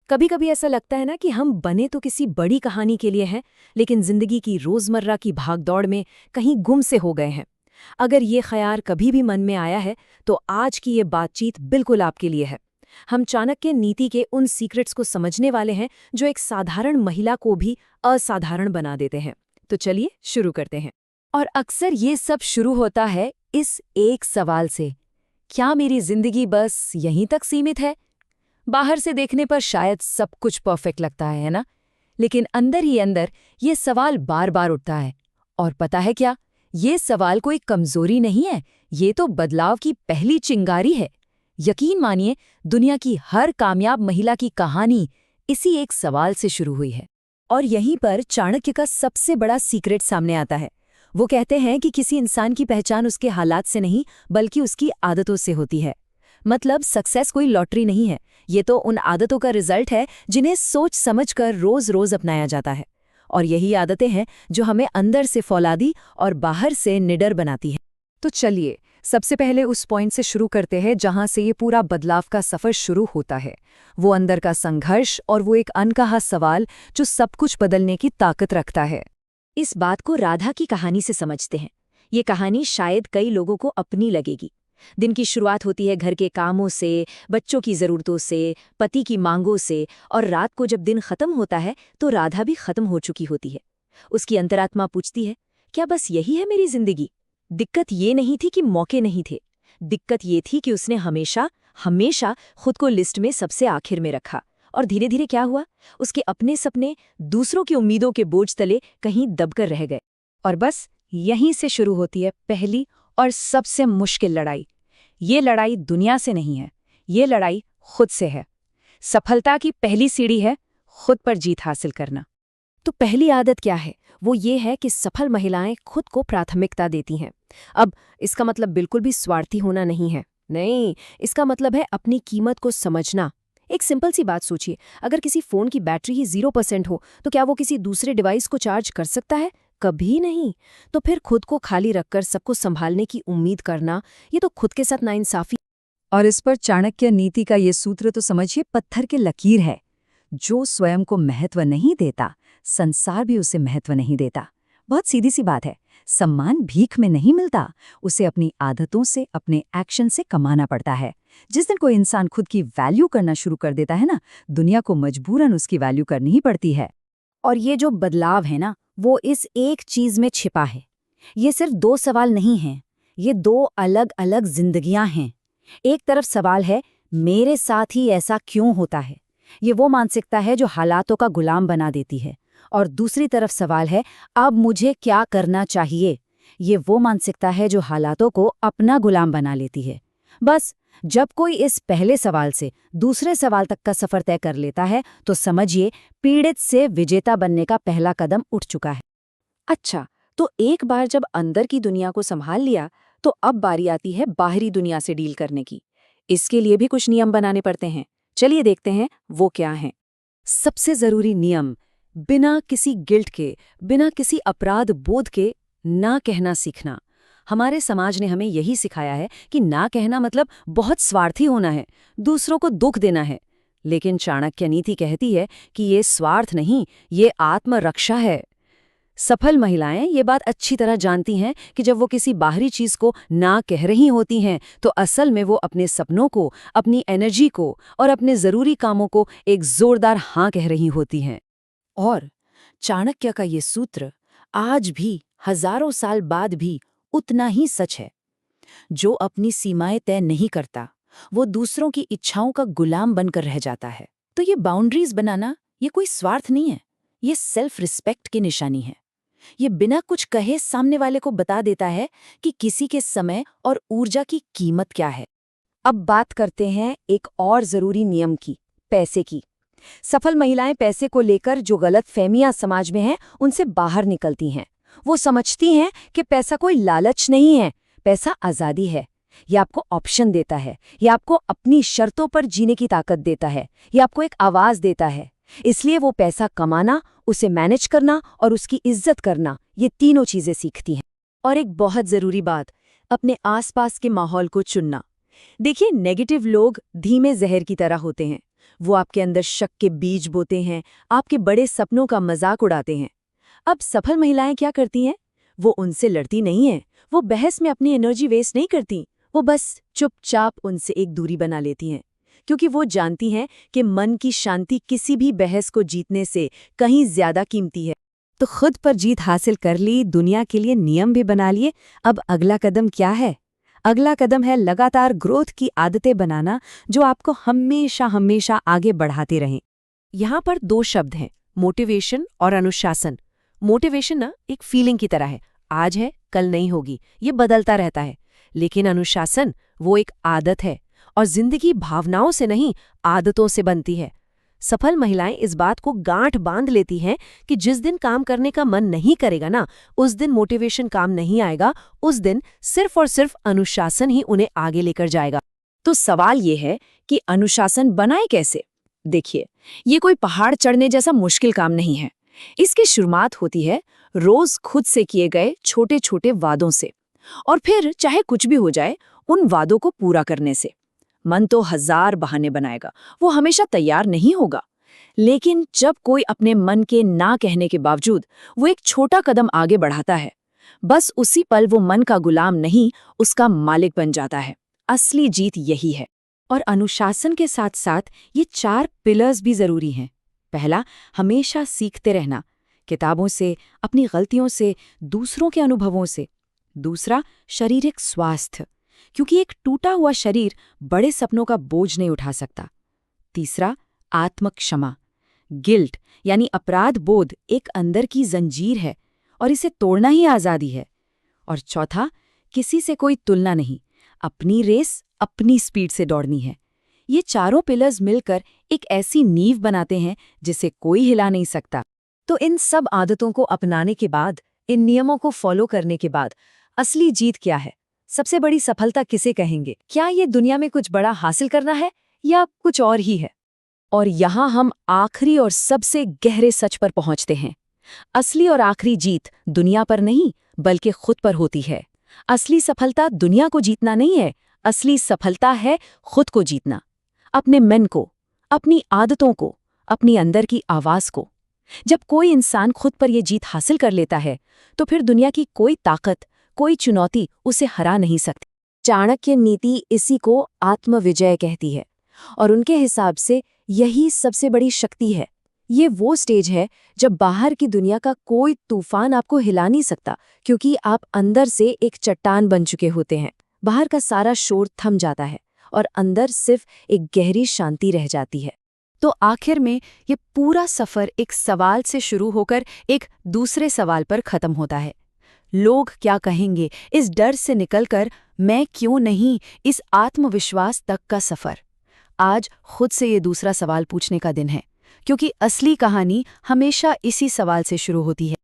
कभी कभी ऐसा लगता है ना कि हम बने तो किसी बड़ी कहानी के लिए हैं, लेकिन जिंदगी की रोजमर्रा की भागदौड़ में कहीं गुम से हो गए हैं। अगर ये ख्याल कभी भी मन में आया है तो आज की ये बातचीत बिल्कुल आपके लिए है। हम चाणक्य नीति के उन सीक्रेट्स को समझने वाले हैं जो एक साधारण महिला को भी असाधारण बना देते हैं। तो चलिए शुरू करते हैं। और अक्सर ये सब शुरू होता है इस एक सवाल से, क्या मेरी जिंदगी बस यहीं तक सीमित है? बाहर से देखने पर शायद सब कुछ परफेक्ट लगता है ना? लेकिन अंदर ही अंदर ये सवाल बार बार उठता है। और पता है क्या, ये सवाल कोई कमजोरी नहीं है, ये तो बदलाव की पहली चिंगारी है। यकीन मानिए, दुनिया की हर कामयाब महिला की कहानी इसी एक सवाल से शुरू हुई है। और यहीं पर चाणक्य का सबसे बड़ा सीक्रेट सामने आता है। वो कहते हैं कि किसी इंसान की पहचान उसके हालात से नहीं बल्कि उसकी आदतों से होती है। मतलब सक्सेस कोई लॉटरी नहीं है, ये तो उन आदतों का रिजल्ट है जिन्हें सोच समझकर रोज रोज अपनाया जाता है। और यही आदतें हैं जो हमें अंदर से फौलादी और बाहर से निडर बनाती हैं। तो चलिए सबसे पहले उस पॉइंट से शुरू करते हैं जहां से ये पूरा बदलाव का सफर शुरू होता है। वो अंदर का संघर्ष और वो एक अनकहा सवाल जो सब कुछ बदलने की ताकत रखता है। इस बात को राधा की कहानी से समझते हैं। ये कहानी शायद कई लोगों को अपनी लगेगी। दिन की शुरुआत होती है घर के कामों से, बच्चों की ज़रूरतों से, पति की मांगों से, और रात को जब दिन खत्म होता है तो राधा भी खत्म हो चुकी होती है। उसकी अंतरात्मा पूछती है, क्या बस यही है मेरी जिंदगी? दिक्कत ये नहीं थी कि मौके नहीं थे, दिक्कत ये थी कि उसने हमेशा हमेशा खुद को लिस्ट में सबसे आखिर में रखा। और धीरे धीरे क्या हुआ, उसके अपने सपने दूसरों की उम्मीदों के बोझ तले कहीं दबकर रह गए। और बस यहीं से शुरू होती है पहली और सबसे मुश्किल लड़ाई। ये लड़ाई दुनिया से नहीं है, ये लड़ाई खुद से है। सफलता की पहली सीढ़ी है खुद पर जीत हासिल करना। तो पहली आदत क्या है? वो ये है कि सफल महिलाएं खुद को प्राथमिकता देती हैं। अब इसका मतलब बिल्कुल भी स्वार्थी होना नहीं है, नहीं, इसका मतलब है अपनी कीमत को समझना। एक सिंपल सी बात सोचिए, अगर किसी फोन की बैटरी ही 0% हो तो क्या वो किसी दूसरे डिवाइस को चार्ज कर सकता है? कभी नहीं। तो फिर खुद को खाली रखकर सबको संभालने की उम्मीद करना, ये तो खुद के साथ नाइंसाफी। और इस पर चाणक्य नीति का ये सूत्र तो समझिए पत्थर के लकीर है। जो स्वयं को महत्व नहीं देता, संसार भी उसे महत्व नहीं देता। बहुत सीधी सी बात है। सम्मान भीख में नहीं मिलता, उसे अपनी आदतों से, अपने एक्शन से कमाना पड़ता है। जिस दिन कोई इंसान खुद की वैल्यू करना शुरू कर देता है ना, दुनिया को मजबूरन उसकी वैल्यू करनी ही पड़ती है। और ये जो बदलाव है ना, वो इस एक चीज में छिपा है। ये सिर्फ दो सवाल नहीं हैं, ये दो अलग अलग जिंदगियां हैं। एक तरफ सवाल है, मेरे साथ ही ऐसा क्यों होता है? ये वो मानसिकता है जो हालातों का गुलाम बना देती है। और दूसरी तरफ सवाल है, अब मुझे क्या करना चाहिए? ये वो मानसिकता है जो हालातों को अपना गुलाम बना लेती है। बस जब कोई इस पहले सवाल से दूसरे सवाल तक का सफर तय कर लेता है तो समझिए पीड़ित से विजेता बनने का पहला कदम उठ चुका है। अच्छा, तो एक बार जब अंदर की दुनिया को संभाल लिया तो अब बारी आती है बाहरी दुनिया से डील करने की। इसके लिए भी कुछ नियम बनाने पड़ते हैं। चलिए देखते हैं वो क्या हैं। सबसे जरूरी नियम, बिना किसी गिल्ट के, बिना किसी अपराध बोध के ना कहना सीखना। हमारे समाज ने हमें यही सिखाया है कि ना कहना मतलब बहुत स्वार्थी होना है, दूसरों को दुख देना है। लेकिन चाणक्य नीति कहती है कि ये स्वार्थ नहीं, ये आत्मरक्षा है। सफल महिलाएं ये बात अच्छी तरह जानती हैं कि जब वो किसी बाहरी चीज को ना कह रही होती हैं तो असल में वो अपने सपनों को, अपनी एनर्जी को और अपने जरूरी कामों को एक जोरदार हाँ कह रही होती हैं। और चाणक्य का ये सूत्र आज भी, हजारों साल बाद भी उतना ही सच है। जो अपनी सीमाएं तय नहीं करता, वो दूसरों की इच्छाओं का गुलाम बनकर रह जाता है। तो ये बाउंड्रीज बनाना, ये कोई स्वार्थ नहीं है, ये सेल्फ रिस्पेक्ट की निशानी है। ये बिना कुछ कहे सामने वाले को बता देता है कि किसी के समय और ऊर्जा की कीमत क्या है। अब बात करते हैं एक और जरूरी नियम की, पैसे की। सफल महिलाएं पैसे को लेकर जो गलत फहमियां समाज में हैं, उनसे बाहर निकलती हैं। वो समझती हैं कि पैसा कोई लालच नहीं है, पैसा आज़ादी है। ये आपको ऑप्शन देता है, ये आपको अपनी शर्तों पर जीने की ताकत देता है, ये आपको एक आवाज़ देता है। इसलिए वो पैसा कमाना, उसे मैनेज करना और उसकी इज्जत करना, ये तीनों चीज़ें सीखती हैं। और एक बहुत ज़रूरी बात, अपने आसपास के माहौल को चुनना। देखिए, नेगेटिव लोग धीमे जहर की तरह होते हैं। वो आपके अंदर शक के बीज बोते हैं, आपके बड़े सपनों का मजाक उड़ाते हैं। अब सफल महिलाएं क्या करती हैं? वो उनसे लड़ती नहीं हैं, वो बहस में अपनी एनर्जी वेस्ट नहीं करती, वो बस चुपचाप उनसे एक दूरी बना लेती हैं, क्योंकि वो जानती हैं कि मन की शांति किसी भी बहस को जीतने से कहीं ज्यादा कीमती है। तो खुद पर जीत हासिल कर ली, दुनिया के लिए नियम भी बना लिए। अब अगला कदम क्या है? अगला कदम है लगातार ग्रोथ की आदतें बनाना, जो आपको हमेशा हमेशा आगे बढ़ाते रहें। यहाँ पर दो शब्द हैं, मोटिवेशन और अनुशासन। मोटिवेशन ना एक फीलिंग की तरह है, आज है कल नहीं होगी, ये बदलता रहता है। लेकिन अनुशासन वो एक आदत है, और जिंदगी भावनाओं से नहीं, आदतों से बनती है। सफल महिलाएं इस बात को गांठ बांध लेती हैं कि जिस दिन काम करने का मन नहीं करेगा ना, उस दिन मोटिवेशन काम नहीं आएगा, उस दिन सिर्फ और सिर्फ अनुशासन ही उन्हें आगे लेकर जाएगा। तो सवाल ये है कि अनुशासन बनाए कैसे? देखिए, ये कोई पहाड़ चढ़ने जैसा मुश्किल काम नहीं है। इसकी शुरुआत होती है रोज खुद से किए गए छोटे छोटे वादों से, और फिर चाहे कुछ भी हो जाए, उन वादों को पूरा करने से। मन तो 1000 बहाने बनाएगा, वो हमेशा तैयार नहीं होगा। लेकिन जब कोई अपने मन के ना कहने के बावजूद वो एक छोटा कदम आगे बढ़ाता है, बस उसी पल वो मन का गुलाम नहीं, उसका मालिक बन जाता है। असली जीत यही है। और अनुशासन के साथ साथ ये 4 पिलर्स भी जरूरी हैं। पहला, हमेशा सीखते रहना, किताबों से, अपनी गलतियों से, दूसरों के अनुभवों से। दूसरा, शारीरिक स्वास्थ्य, क्योंकि एक टूटा हुआ शरीर बड़े सपनों का बोझ नहीं उठा सकता। तीसरा, आत्म क्षमा, गिल्ट यानी अपराध बोध एक अंदर की जंजीर है और इसे तोड़ना ही आज़ादी है। और चौथा, किसी से कोई तुलना नहीं, अपनी रेस अपनी स्पीड से दौड़नी है। ये चारों पिलर्स मिलकर एक ऐसी नींव बनाते हैं जिसे कोई हिला नहीं सकता। तो इन सब आदतों को अपनाने के बाद, इन नियमों को फॉलो करने के बाद असली जीत क्या है? सबसे बड़ी सफलता किसे कहेंगे? क्या ये दुनिया में कुछ बड़ा हासिल करना है या कुछ और ही है? और यहाँ हम आखिरी और सबसे गहरे सच पर पहुंचते हैं। असली और आखिरी जीत दुनिया पर नहीं, बल्कि खुद पर होती है। असली सफलता दुनिया को जीतना नहीं है, असली सफलता है खुद को जीतना। अपने मन को, अपनी आदतों को, अपनी अंदर की आवाज को। जब कोई इंसान खुद पर यह जीत हासिल कर लेता है, तो फिर दुनिया की कोई ताकत, कोई चुनौती उसे हरा नहीं सकती। चाणक्य नीति इसी को आत्मविजय कहती है, और उनके हिसाब से यही सबसे बड़ी शक्ति है। ये वो स्टेज है जब बाहर की दुनिया का कोई तूफान आपको हिला नहीं सकता, क्योंकि आप अंदर से एक चट्टान बन चुके होते हैं। बाहर का सारा शोर थम जाता है और अंदर सिर्फ एक गहरी शांति रह जाती है। तो आखिर में ये पूरा सफर एक सवाल से शुरू होकर एक दूसरे सवाल पर खत्म होता है। लोग क्या कहेंगे, इस डर से निकलकर मैं क्यों नहीं, इस आत्मविश्वास तक का सफर। आज खुद से ये दूसरा सवाल पूछने का दिन है, क्योंकि असली कहानी हमेशा इसी सवाल से शुरू होती है।